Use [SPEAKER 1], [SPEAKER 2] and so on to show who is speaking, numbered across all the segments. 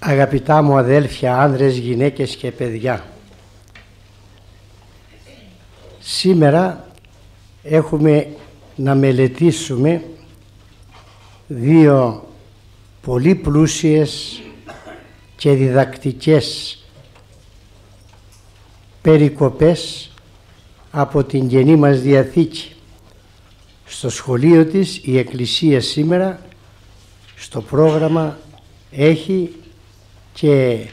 [SPEAKER 1] Αγαπητά μου αδέλφια, άνδρες, γυναίκες και παιδιά, σήμερα έχουμε να μελετήσουμε δύο πολύ πλούσιες και διδακτικές περικοπές από την Καινή μας Διαθήκη. Στο σχολείο της η Εκκλησία σήμερα στο πρόγραμμα έχει και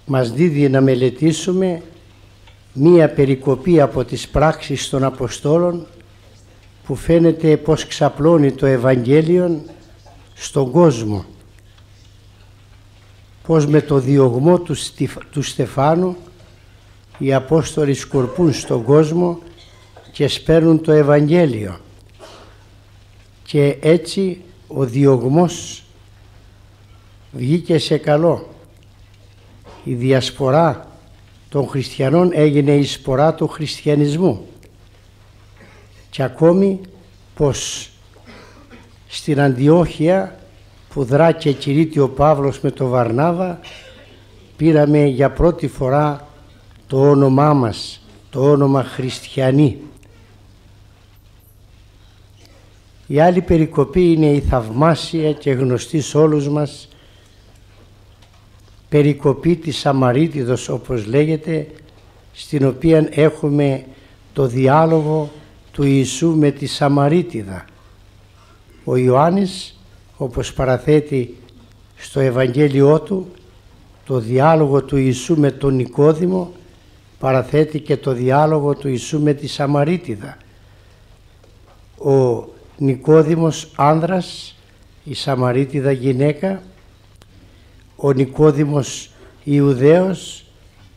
[SPEAKER 1] μας δίδει να μελετήσουμε μία περικοπή από τις πράξεις των Αποστόλων που φαίνεται πως ξαπλώνει το Ευαγγέλιο στον κόσμο, πως με το διωγμό του Στεφάνου οι Απόστολοι σκορπούν στον κόσμο και σπέρνουν το Ευαγγέλιο, και έτσι ο διωγμός βγήκε σε καλό. Η διασπορά των χριστιανών έγινε η σπορά του χριστιανισμού, και ακόμη πως στην Αντιόχεια που δρά και κηρύττει ο Παύλος με τον Βαρνάβα πήραμε για πρώτη φορά το όνομά μας, το όνομα χριστιανοί. Η άλλη περικοπή είναι η θαυμάσια και γνωστή σε όλους μας περικοπή της Σαμαρίτιδος, όπως λέγεται, στην οποία έχουμε το διάλογο του Ιησού με τη Σαμαρίτιδα. Ο Ιωάννης, όπως παραθέτει στο Ευαγγέλιό του, το διάλογο του Ιησού με τον Νικόδημο, παραθέτει και το διάλογο του Ιησού με τη Σαμαρίτιδα. Ο Νικόδημος άνδρας, η Σαμαρίτιδα γυναίκα, ο Νικόδημος Ιουδαίος,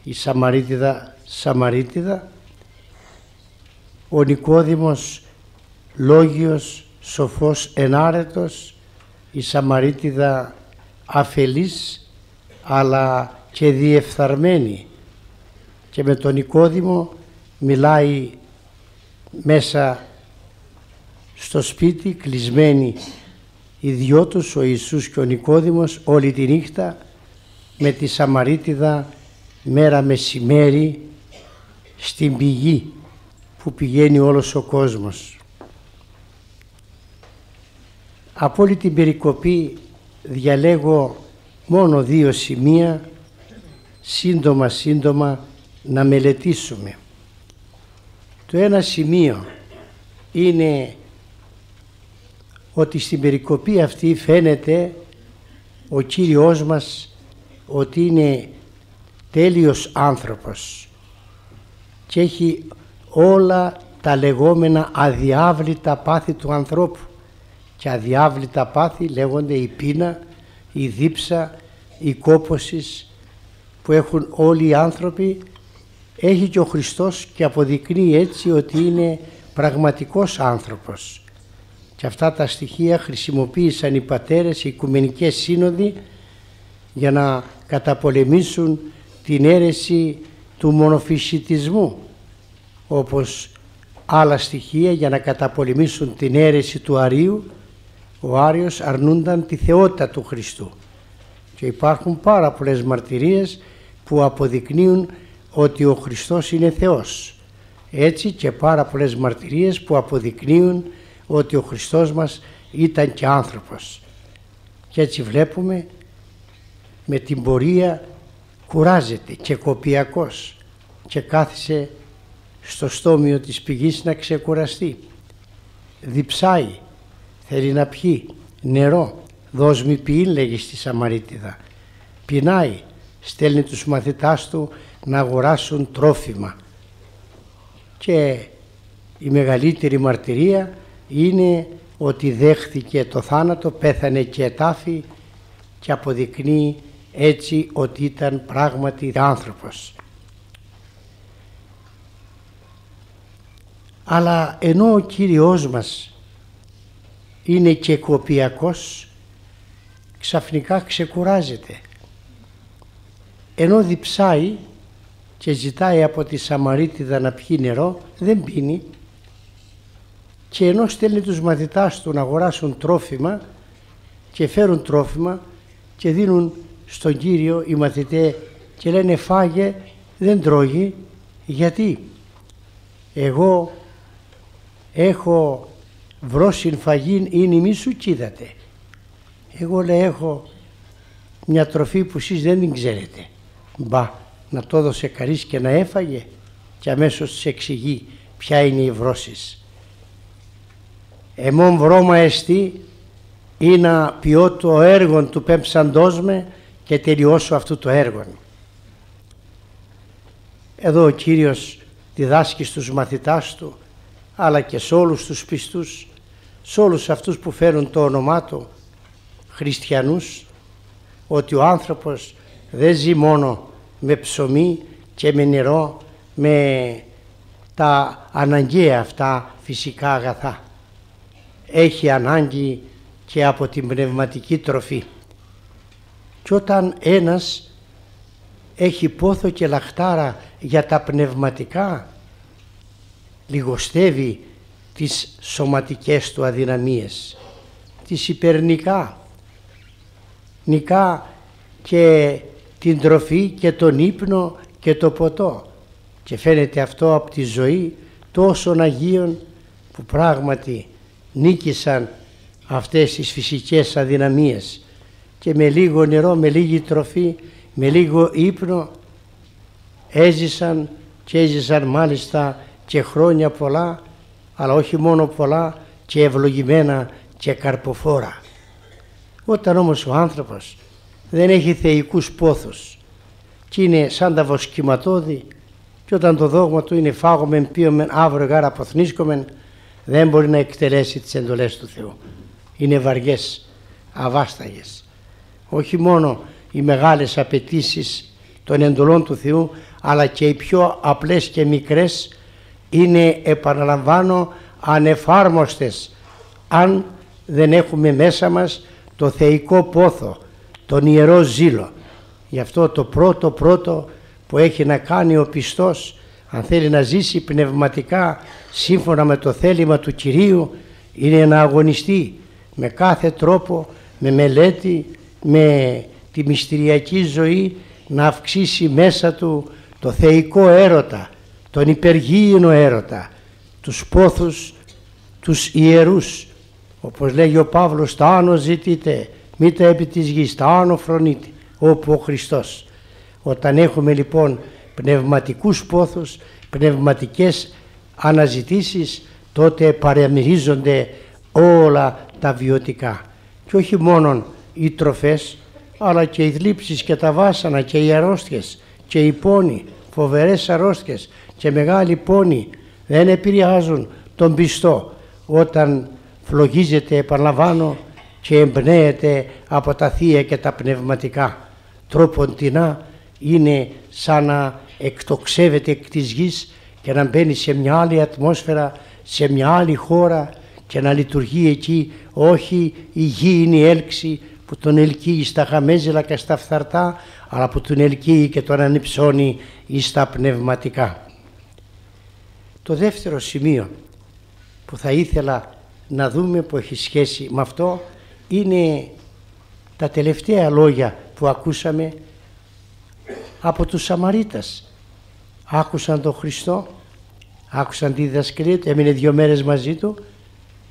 [SPEAKER 1] η Σαμαρίτιδα Σαμαρίτιδα, ο Νικόδημος λόγιος, σοφός, ενάρετος, η Σαμαρίτιδα αφελής αλλά και διεφθαρμένη, και με τον Νικόδημο μιλάει μέσα στο σπίτι, κλεισμένοι οι δυο τους, ο Ιησούς και ο Νικόδημος, όλη τη νύχτα, με τη Σαμαρίτιδα μέρα μεσημέρι στην πηγή που πηγαίνει όλος ο κόσμος. Από όλη την περικοπή διαλέγω μόνο δύο σημεία σύντομα να μελετήσουμε. Το ένα σημείο είναι ότι στην περικοπή αυτή φαίνεται ο Κύριος μας ότι είναι τέλειος άνθρωπος και έχει όλα τα λεγόμενα αδιάβλητα πάθη του ανθρώπου, και αδιάβλητα πάθη λέγονται η πείνα, η δίψα, η κόπωσης που έχουν όλοι οι άνθρωποι. Έχει και ο Χριστός και αποδεικνύει έτσι ότι είναι πραγματικός άνθρωπος, και αυτά τα στοιχεία χρησιμοποίησαν οι πατέρες, οι Οικουμενικές Σύνοδοι, για να καταπολεμήσουν την αίρεση του μονοφυσιτισμού, όπως άλλα στοιχεία για να καταπολεμήσουν την αίρεση του Αρείου. Ο Άριος αρνούνταν τη θεότητα του Χριστού, και υπάρχουν πάρα πολλές μαρτυρίες που αποδεικνύουν ότι ο Χριστός είναι Θεός. Έτσι και πάρα πολλές μαρτυρίες που αποδεικνύουν ότι ο Χριστός μας ήταν και άνθρωπος. Και έτσι βλέπουμε με την πορεία κουράζεται και κοπιακός και κάθισε στο στόμιο της πηγής να ξεκουραστεί. Διψάει, θέλει να πιει νερό, δώσ' μη ποιήν, λέγει στη Σαμαρίτιδα. Πεινάει, στέλνει τους μαθητάς του να αγοράσουν τρόφιμα. Και η μεγαλύτερη μαρτυρία είναι ότι δέχθηκε το θάνατο, πέθανε και ετάφη, και αποδεικνύει έτσι ότι ήταν πράγματι άνθρωπος. Αλλά ενώ ο Κύριος μας είναι και κοπιακός, ξαφνικά ξεκουράζεται. Ενώ διψάει και ζητάει από τη Σαμαρίτιδα να πιει νερό, δεν πίνει, και ενώ στέλνει τους μαθητάς του να αγοράσουν τρόφιμα και φέρουν τρόφιμα και δίνουν στον Κύριο οι μαθητές και λένε φάγε, δεν τρώγει. Γιατί? Εγώ έχω βρώσιν φαγήν είναι μη σου κοίτατε. Εγώ λέει έχω μια τροφή που εσείς δεν την ξέρετε. Μπα, να το έδωσε καρύς και να έφαγε, και αμέσως της εξηγεί ποια είναι η βρώσεις. Εμόν βρώμα εστί ή να ποιώ το έργο του πέμψαντός με και τελειώσω αυτού το έργο. Εδώ ο Κύριος διδάσκει στους μαθητάς του, αλλά και σε όλους τους πιστούς, σε όλους αυτούς που φέρουν το όνομά του χριστιανούς, ότι ο άνθρωπος δεν ζει μόνο με ψωμί και με νερό, με τα αναγκαία αυτά φυσικά αγαθά. Έχει ανάγκη και από την πνευματική τροφή. Και όταν ένας έχει πόθο και λαχτάρα για τα πνευματικά, λιγοστεύει τις σωματικές του αδυναμίες, τις υπερνικά, νικά και την τροφή και τον ύπνο και το ποτό, και φαίνεται αυτό από τη ζωή τόσων Αγίων που πράγματι νίκησαν αυτές τις φυσικές αδυναμίες και με λίγο νερό, με λίγη τροφή, με λίγο ύπνο έζησαν, και έζησαν μάλιστα και χρόνια πολλά, αλλά όχι μόνο πολλά, και ευλογημένα και καρποφόρα. Όταν όμως ο άνθρωπος δεν έχει θεϊκούς πόθους και είναι σαν τα βοσκηματώδη, και όταν το δόγμα του είναι φάγομεν, πίωμεν, αύριο γάρα αποθνίσκομεν, δεν μπορεί να εκτελέσει τις εντολές του Θεού. Είναι βαριές, αβάσταγες. Όχι μόνο οι μεγάλες απαιτήσεις των εντολών του Θεού, αλλά και οι πιο απλές και μικρές είναι, επαναλαμβάνω, ανεφάρμοστες αν δεν έχουμε μέσα μας το θεϊκό πόθο, τον ιερό ζήλο. Γι' αυτό το πρώτο που έχει να κάνει ο πιστός, αν θέλει να ζήσει πνευματικά σύμφωνα με το θέλημα του Κυρίου, είναι να αγωνιστεί με κάθε τρόπο, με μελέτη, με τη μυστηριακή ζωή, να αυξήσει μέσα του το θεϊκό έρωτα, τον υπεργείηνο έρωτα, τους πόθους, τους ιερούς. Όπως λέγει ο Παύλος, τα άνω ζητείτε, μη τα επί της γης, τα άνω φρονείτε, όπου ο Χριστός. Όταν έχουμε λοιπόν πνευματικούς πόθους, πνευματικές αναζητήσεις, τότε παραμερίζονται όλα τα βιωτικά. Και όχι μόνο οι τροφές, αλλά και οι θλίψεις και τα βάσανα και οι αρρώστιες και οι πόνοι, φοβερές αρρώστιες και μεγάλοι πόνοι δεν επηρεάζουν τον πιστό όταν φλογίζεται, επαναλαμβάνω, και εμπνέεται από τα θεία και τα πνευματικά. Τρόποντινά είναι σαν να εκτοξεύεται εκ της γης και να μπαίνει σε μια άλλη ατμόσφαιρα, σε μια άλλη χώρα, και να λειτουργεί εκεί όχι η γήινη έλξη που τον ελκύει στα χαμέζελα και στα φθαρτά, αλλά που τον ελκύει και τον ανυψώνει εις τα πνευματικά. Το δεύτερο σημείο που θα ήθελα να δούμε, που έχει σχέση με αυτό, είναι τα τελευταία λόγια που ακούσαμε από τους Σαμαρίτας. Άκουσαν τον Χριστό, άκουσαν τη διδασκαλία του, έμεινε 2 μέρες μαζί του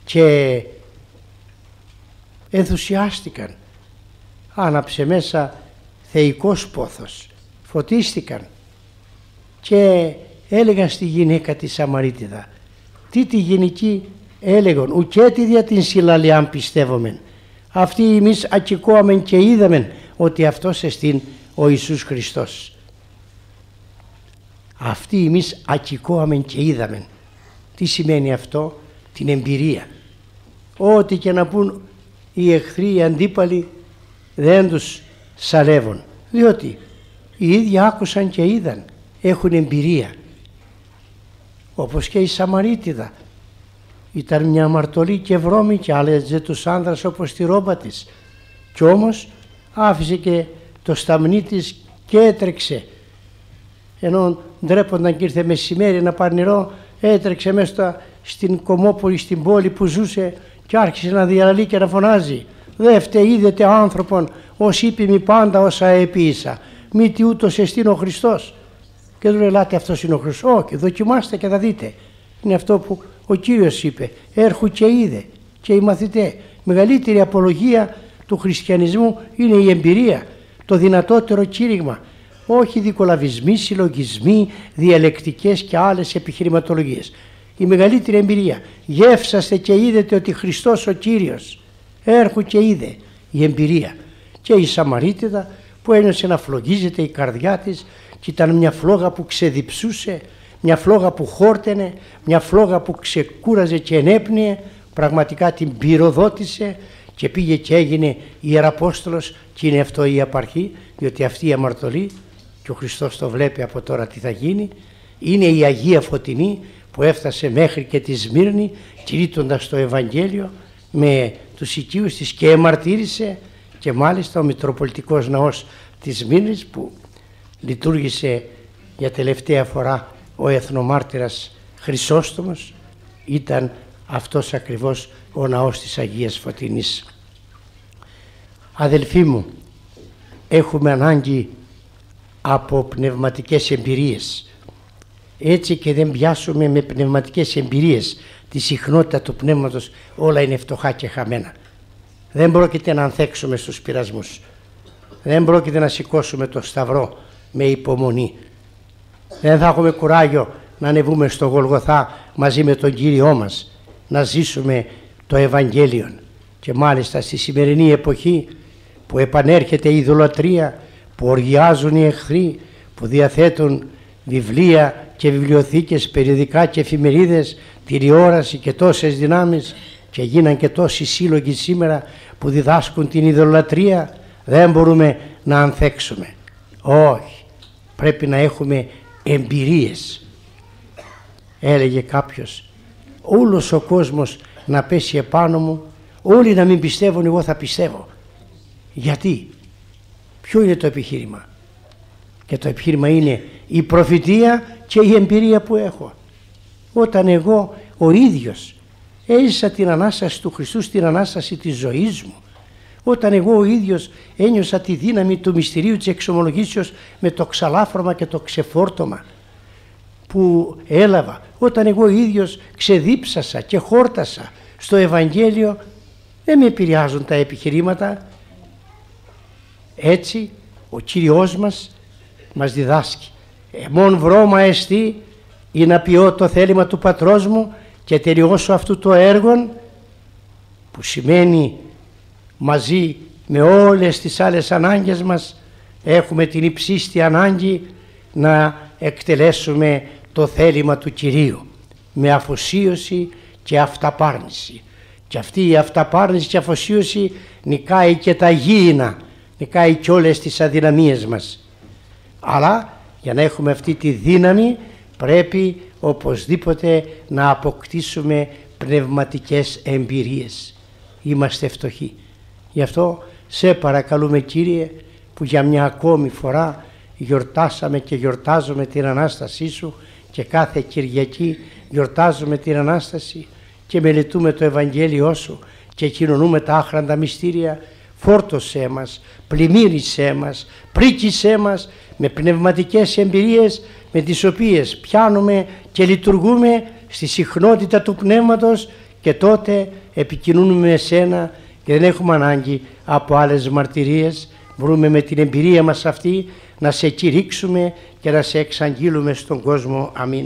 [SPEAKER 1] και ενθουσιάστηκαν. Άναψε μέσα θεϊκός πόθος, φωτίστηκαν και έλεγαν στη γυναίκα τη Σαμαρίτιδα. Τι τη γυναική έλεγαν, ουκέτη δια την συλλαλιάν πιστεύομεν. Αυτοί εμείς ακηκώαμεν και είδαμεν ότι αυτός εστίν ο Ιησούς Χριστός. Αυτοί εμείς ακηκώαμεν και είδαμεν. Τι σημαίνει αυτό? Την εμπειρία. Ό,τι και να πούν οι εχθροί, οι αντίπαλοι, δεν τους σαλεύουν, διότι οι ίδιοι άκουσαν και είδαν, έχουν εμπειρία. Όπως και η Σαμαρίτιδα, ήταν μια αμαρτωλή και βρώμη και άλλαζε τους άνδρας όπως τη ρόμπα της, κι όμως άφησε και το σταμνί της και έτρεξε, ενώ ντρέπονταν και ήρθε μεσημέρι να πάρει νερό, έτρεξε μέσα στην Κομμόπολη, στην πόλη που ζούσε, και άρχισε να διαλαλεί και να φωνάζει, Δε φταίδετε άνθρωπον, ως είπε μη πάντα όσα επίησα. Μη τι ούτως εστίν ο Χριστός. Και του λέει, ελάτε, αυτός είναι ο Χριστός. Όχι, δοκιμάστε και θα δείτε. Είναι αυτό που ο Κύριος είπε, έρχου και είδε και οι μαθητέ. Μεγαλύτερη απολογία του χριστιανισμού είναι η εμπειρία, το δυνατότερο κήρυγμα. Όχι δικολαβισμοί, συλλογισμοί, διαλεκτικές και άλλες επιχειρηματολογίες. Η μεγαλύτερη εμπειρία. Γεύσαστε και είδετε ότι Χριστός ο Κύριος. Έρχου και είδε η εμπειρία. Και η Σαμαρίτιδα που ένιωσε να φλογίζεται η καρδιά της και ήταν μια φλόγα που ξεδιψούσε, μια φλόγα που χόρτενε, μια φλόγα που ξεκούραζε και ενέπνιε, πραγματικά την πυροδότησε και πήγε και έγινε Ιεραπόστολος. Και είναι αυτό η απαρχή, διότι αυτή η αμαρτωλή, και ο Χριστός το βλέπει από τώρα τι θα γίνει, είναι η Αγία Φωτεινή που έφτασε μέχρι και τη Σμύρνη κηρύττοντας το Ευαγγέλιο με τους οικείους της και εμαρτύρησε. Και μάλιστα ο Μητροπολιτικός Ναός της Σμύρνης που λειτουργήσε για τελευταία φορά ο εθνομάρτυρας Χρυσόστομος ήταν αυτός ακριβώς ο ναός της Αγίας Φωτεινής. Αδελφοί μου, έχουμε ανάγκη από πνευματικές εμπειρίες. Έτσι και δεν πιάσουμε με πνευματικές εμπειρίες τη συχνότητα του πνεύματος, όλα είναι φτωχά και χαμένα. Δεν πρόκειται να ανθέξουμε στους πειρασμούς. Δεν πρόκειται να σηκώσουμε το σταυρό με υπομονή. Δεν θα έχουμε κουράγιο να ανεβούμε στο Γολγοθά μαζί με τον Κύριό μας, να ζήσουμε το Ευαγγέλιο. Και μάλιστα στη σημερινή εποχή που επανέρχεται η ειδωλατρία, που οργιάζουν οι εχθροί, που διαθέτουν βιβλία και βιβλιοθήκες, περιοδικά και εφημερίδες, τηλεόραση και τόσες δυνάμεις, και γίναν και τόσοι σύλλογοι σήμερα που διδάσκουν την ειδωλατρία, δεν μπορούμε να ανθέξουμε. Όχι, πρέπει να έχουμε εμπειρίες. Έλεγε κάποιος, όλος ο κόσμος να πέσει επάνω μου, όλοι να μην πιστεύουν, εγώ θα πιστεύω. Γιατί? Ποιο είναι το επιχείρημα? Και το επιχείρημα είναι η προφητεία και η εμπειρία που έχω. Όταν εγώ ο ίδιος έζησα την Ανάσταση του Χριστού στην Ανάσταση της ζωής μου, όταν εγώ ο ίδιος ένιωσα τη δύναμη του μυστηρίου της εξομολογήσεως με το ξαλάφρωμα και το ξεφόρτωμα που έλαβα, όταν εγώ ο ίδιος ξεδίψασα και χόρτασα στο Ευαγγέλιο, δεν με επηρεάζουν τα επιχειρήματα. Έτσι ο Κύριος μας διδάσκει, εμόν βρώμα εστί ή να ποιώ το θέλημα του Πατρός μου και τελειώσω αυτού το έργο, που σημαίνει μαζί με όλες τις άλλες ανάγκες μας έχουμε την υψίστη ανάγκη να εκτελέσουμε το θέλημα του Κυρίου με αφοσίωση και αυταπάρνηση. Και αυτή η αυταπάρνηση και αφοσίωση νικάει και τα γήινα, νικάει και όλες τις αδυναμίες μας. Αλλά για να έχουμε αυτή τη δύναμη πρέπει οπωσδήποτε να αποκτήσουμε πνευματικές εμπειρίες. Είμαστε φτωχοί. Γι' αυτό σε παρακαλούμε, Κύριε, που για μια ακόμη φορά γιορτάσαμε και γιορτάζουμε την Ανάστασή Σου και κάθε Κυριακή γιορτάζουμε την Ανάσταση και μελετούμε το Ευαγγέλιό Σου και κοινωνούμε τα άχραντα μυστήρια. Φόρτωσέ μας, πλημμύρισέ μας, πρίκησέ μας με πνευματικές εμπειρίες με τις οποίες πιάνουμε και λειτουργούμε στη συχνότητα του Πνεύματος και τότε επικοινωνούμε με Εσένα και δεν έχουμε ανάγκη από άλλες μαρτυρίες. Μπορούμε με την εμπειρία μας αυτή να Σε κηρύξουμε και να Σε εξαγγείλουμε στον κόσμο. Αμήν.